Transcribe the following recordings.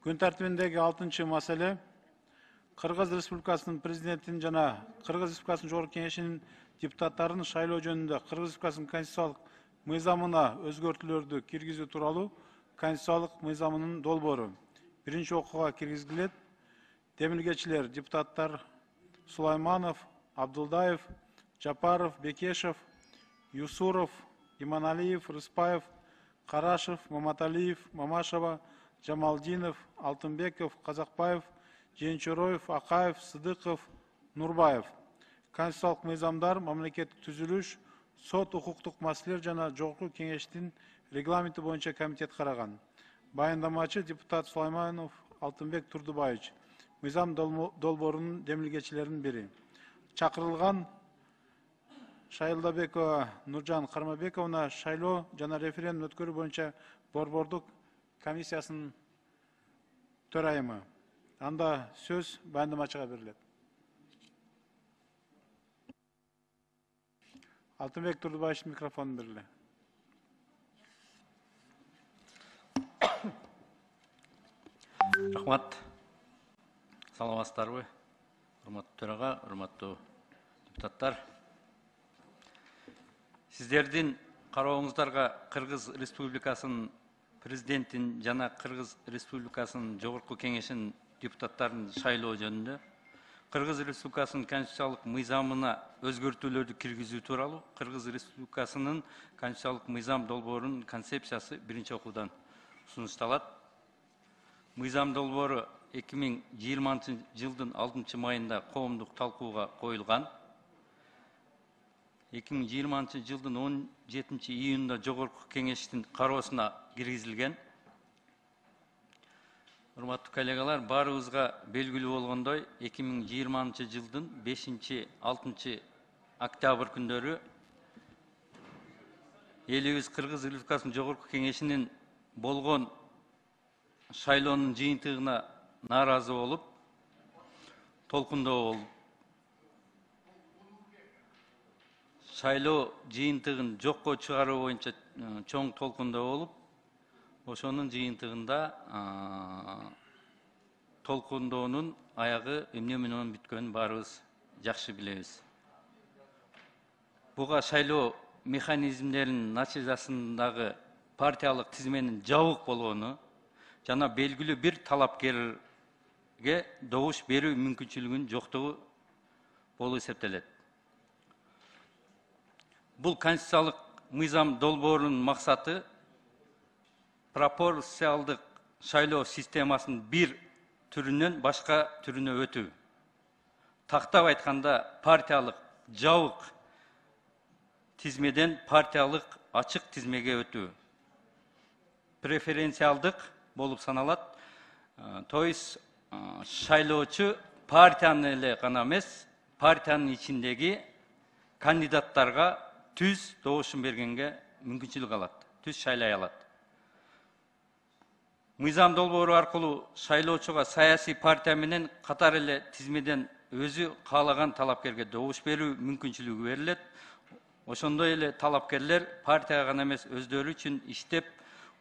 Күн тәртібіндегі 6-чы мәселе Кыргыз Республикасының президентін жана Кыргыз Республикасының Жогорку Кеңешинин депутаттарын шайлоо жөнүндө Кыргыз Республикасынын конституциялык мыйзамына өзгөртүүлөрдү киргизүү тууралуу конституциялык мыйзамынын долбоору. Биринчи окууга киргизилет. Демилгечилер депутаттар Сулайманов, Абдулдаев, Жапаров, Бекешев, Юсуров, Иманалиев, Рыспаев, Карашев, Маматалиев, Мамашева, Жамалдинов, Алтынбеков, Казакбаев, Женчороев, Акаев, Сыдыков, Нурбаев. Конституциялык мыйзамдар, мамлекеттик түзүлүш, сот укуктук маселелер жана Жогорку Кеңештин регламенти боюнча комитет караган. Баяндамачы депутат Сулайманов Алтынбек Турдубаевич. Мыйзам долбоорунун демилгечилеринин бири. Чакырылган Шайлдабекова Нуржан Кармабековна шайлоо жана референдум өткөрүү боюнча борбордук комиссиясынын төрайымы. Анда сөз баяндамачыга берилет. Алтынбек Турдубаевичтин микрофонун берилет. Рахмат. Саламатсыздарбы? Урматтуу төрага, урматтуу депутаттар. Сиздердин карооңуздарга Кыргыз Республикасынын президентин жана Кыргыз Республикасынын Жогорку Кеңешинин депутаттарын шайлоо жөнүндө Кыргыз Республикасынын конституциялык мыйзамына өзгөртүүлөрдү киргизүү тууралуу Кыргыз Республикасынын конституциялык мыйзам долбоорунун концепциясы биринчи окуудан сунушталат. Мыйзам долбоору 2020 жылдын 6 майында коомдук талкууга коюлган. 2020 жылдын 17 июнда Жогорку Кеңештин кароосуна киргизилген. Урматтуу коллегалар, баарыбызга белгилүү болгондой, 2020 жылдын 5-6 октябрь күндөрү элибиз Кыргыз Республикасынын Жогорку Кеңешинин болгон шайлоонун жыйынтыгына нааразы болуп, толкундоо болуп, шайлоо жыйынтыгын жокко чыгаруу боюнча чоң толкундоо болуп, ошонун жыйынтыгында толкундоонун аягы эмне менен бүткөнүн баарыбыз жакшы билебиз. Буга шайлоо механизмдеринин натыйжасындагы партиялык тизменин жабык болгону жана белгилүү бир талапкерге добуш берүү мүмкүнчүлүгүнүн жоктугу болуп эсептелет. Бул конституциялык мыйзам долбоорунун максаты пропорциялдык шайлоо системасынын бир түрүнөн башка түрүнө өтүү. Тактап айтканда партиялык жабык тизмеден партиялык ачык тизмеге өтүү. Преференциалдык болуп саналат. То есть шайлоочу партияны эле гана эмес, партиянын ичиндеги кандидаттарга түз добушун бергенге мүмкүнчүлүк алат, түз шайлай алат. Мыйзам долбоору аркылуу шайлоочуга саясий партия менен катар эле тизмеден өзү каалаган талапкерге добуш берүү мүмкүнчүлүгү берилет. Ошондой эле талапкерлер партияга гана эмес, өздөрү үчүн иштеп,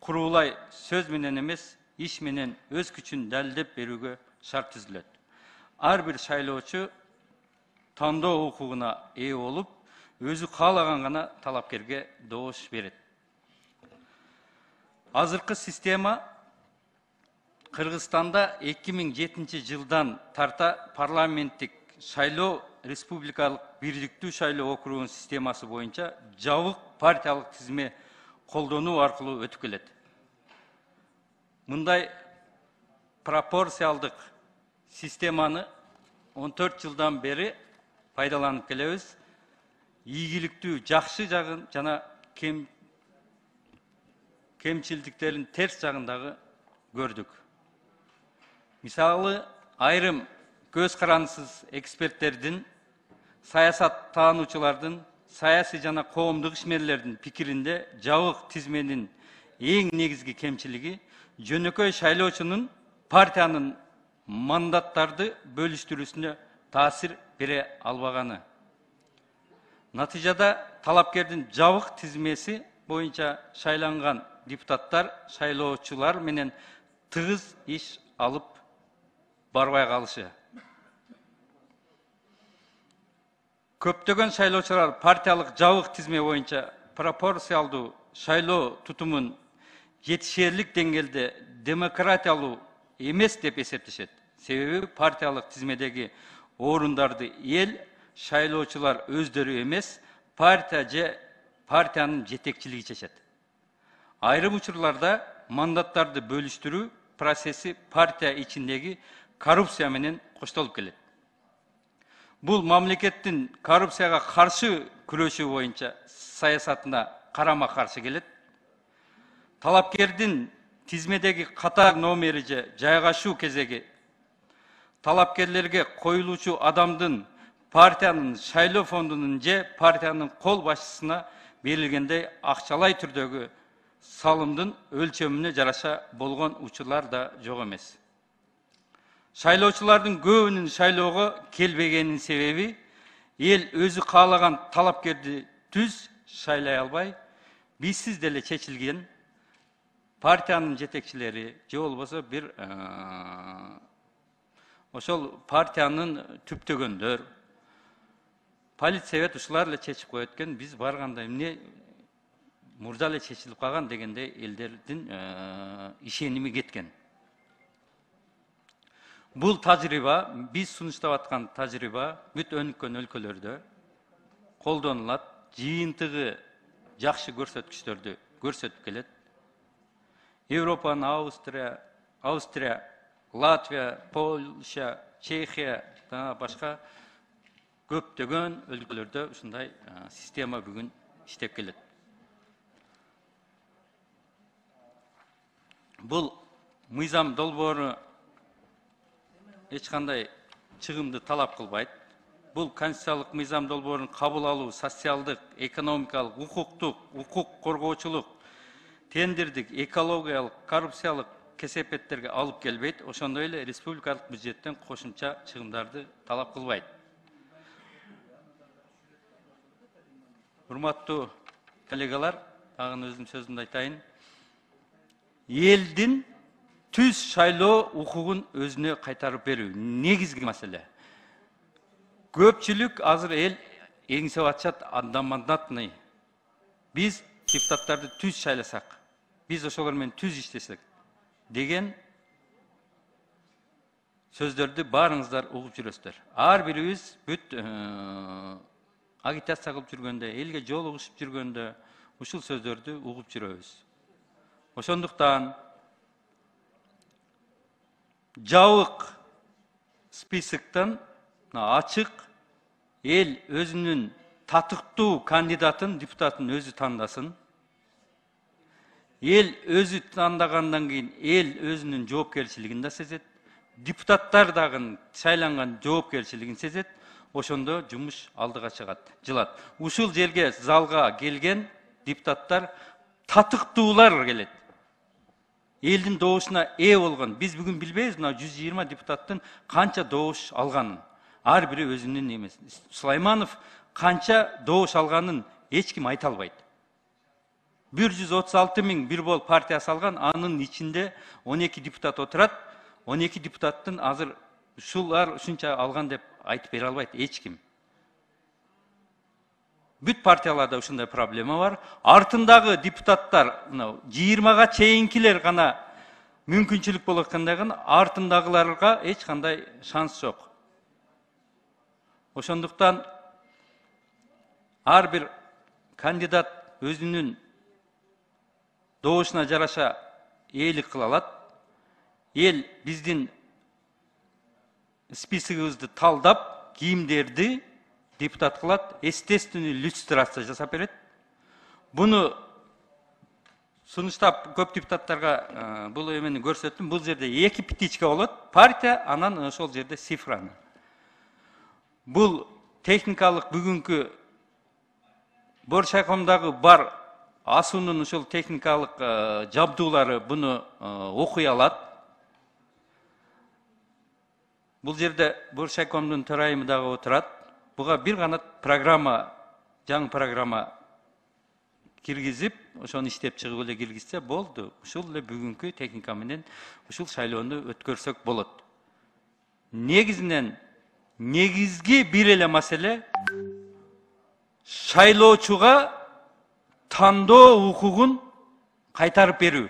курулай сөз менен эмес, иш менен өз күчүн далилдеп берүүгө шарт түзүлөт. Ар бир шайлоочу тандоо укугуна ээ болуп, өзү каалаган гана талапкерге добуш берет. Азыркы система Кыргызстанда 2007 жылдан тарта парламенттик шайлоо республикалык бирдиктүү шайлоо округунун системасы боюнча жабык партиялык тизме колдонуу аркылуу өтүп келет. Мындай пропорциялдык системаны 14 жылдан бери пайдаланып келебиз. Ийгиликтүү жакшы жагын жана кемчилдиктерин терс жагындагы көрдүк. Мисалы, айрым көз карандысыз эксперттердин, саясат таануучулардын, саясий жана коомдук ишмерлердин пикиринде жабык тизменин эң негизги кемчилиги жөнөкөй шайлоочунун партиянын мандаттарды бөлүштүрүүсүнө таасир бере албаганы. Натыйжада талапкердин жабык тизмеси боюнча шайланган депутаттар шайлоочулар менен тыгыз иш алып барбай калышы. Көптөгөн шайлоочулар партиялык жабык тизме боюнча пропорциялдуу шайлоо тутумун жетишерлик деңгээлде демократиялуу эмес деп эсептешет. Себеби партиялык тизмедеги орундарды эл шайлоочулар өздөрү эмес, партия же партиянын жетекчилиги чечет. Айрым учурларда мандаттарды бөлүштүрүү процесси партия ичиндеги коррупция менен коштолуп келет. Бул мамлекеттин коррупцияга каршы күрөшүү боюнча саясатына карама каршы келет. Талапкердин тизмедеги катар номери же жайгашуу кезеги талапкерлерге коюлуучу адамдын партиянын шайлоо фондунун же партиянын кол башчысына берилгендей акчалай түрдөгү салымдын өлчөмүнө жараша болгон учурлар да жок эмес. Шайлоочулардын көбүнүн шайлоого келбегенин себеби эл өзү каалаган талапкерди түз шайлай албай, бизсиз деле чечилген партиянын жетекчилери же болбосо бир ошол партиянын түптөгөндөр политсовет ушулар эле чечип коет экен, биз барганда эмне мурда эле чечилип калган дегендей элдердин ишеними кеткен. Бул тажрыйба, биз сунуштап аткан тажрыйба бүт өнүккөн өлкөлөрдө колдонулат, жыйынтыгы жакшы көрсөткүчтөрдү көрсөтүп келет. Европанын Австрия, Латвия, Польша, Чехия, башка көптөгөн өлкөлөрдө ушундай система бүгүн иштеп келет. Бул мыйзам долбоору эч кандай чыгымды талап кылбайт. Бул конституциялык мыйзам долбоорун кабыл алуу социалдык, экономикалык, укук коргоочулук, тендердик, экологиялык, коррупциялык кесепеттерге алып келбейт. Ошондой эле республикалык бюджеттен кошумча чыгымдарды талап кылбайт. Урматтуу коллегалар, дагы өзүм сөзүмдү айтайын. Элдин түз шайлоо укугун өзүнө кайтарып берүү негизги маселе. Көпчүлүк азыр эл эңсеп атышат мандатный. Биз депутаттарды түз шайласак, биз ошолор менен түз иштесек деген сөздөрдү баарыңыздар угуп жүрөсүздөр. Ар бирибиз бүт агитация кылып жүргөндө, элге жолугушуп жүргөндө ушул сөздөрдү угуп жүрөбүз. Ошондуктан жабык списоктон ачык эл өзүнүн татыктуу кандидатын, депутатын өзү тандасын. Эл өзү тандагандан кийин эл өзүнүн жоопкерчилигин да сезет. Депутаттар дагы шайланган жоопкерчилигин сезет. Ошондо жумуш алдыга жылат. Ушул жерге залга келген депутаттар татыктуулар келет. Элдин добушуна ээ болгон. Биз бүгүн билбейбиз, мына 120 депутаттын канча добуш алганын. Ар бири өзүнүн эмес. Сулайманов канча добуш алганын эч ким айта албайт. 136 миң бир бол партия салган, анын ичинде 12 депутат отурат. 12 депутаттын азыр ушулар ушунча алган деп айтып бере албайт эч ким. Бүт партияларда ушундай проблема бар. Артындагы депутаттар, 20га чейинкилер гана мүмкүнчүлүк болот экендигин, артындагыларга эч кандай шанс жок. Ошондуктан ар бир кандидат өзүнүн добушуна жараша ээлик кыла алат. Эл биздин списогубузду талдап, кимдерди депутат кылат, естественный иллюстрация жасап берет. Буну сунуштап көп депутаттарга бул эмени көрсөттүм. Бул жерде 2 птичка болот. Партия, анан ошол жерде цифраны. Бул техникалык бүгүнкү Боршайкомдагы бар асуунун ошол техникалык жабдуулары буну окуй алат. Бул жерде Боршайкомдун төрайымы дагы отурат. Буга бир гана программа, жаңы программа киргизип, ошону иштеп чыгып эле киргизсе болду. Ушул эле бүгүнкү техника менен ушул шайлоону өткөрсөк болот. Негизги бир эле маселе шайлоочуга тандоо укугун кайтарып берүү.